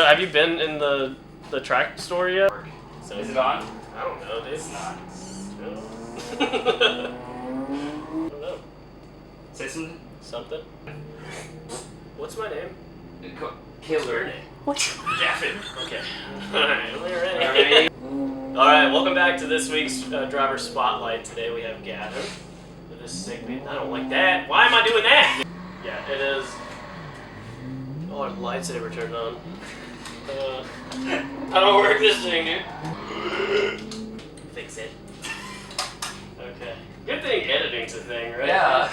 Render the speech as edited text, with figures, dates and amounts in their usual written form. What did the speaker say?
have you been in the track store yet? So is it on? I don't know, dude. It's not. I don't know. Say something. Something? What's my name? Killer. What? Gavin. Okay. Alright, we're ready. Alright, welcome back to this week's driver spotlight. Today we have Gavin. This segment. I don't like that. Why am I doing that? Yeah, it is. Oh, our lightsaber turned on. I don't work this thing, dude. Fix it. Okay. Good thing editing's a thing, right? Yeah.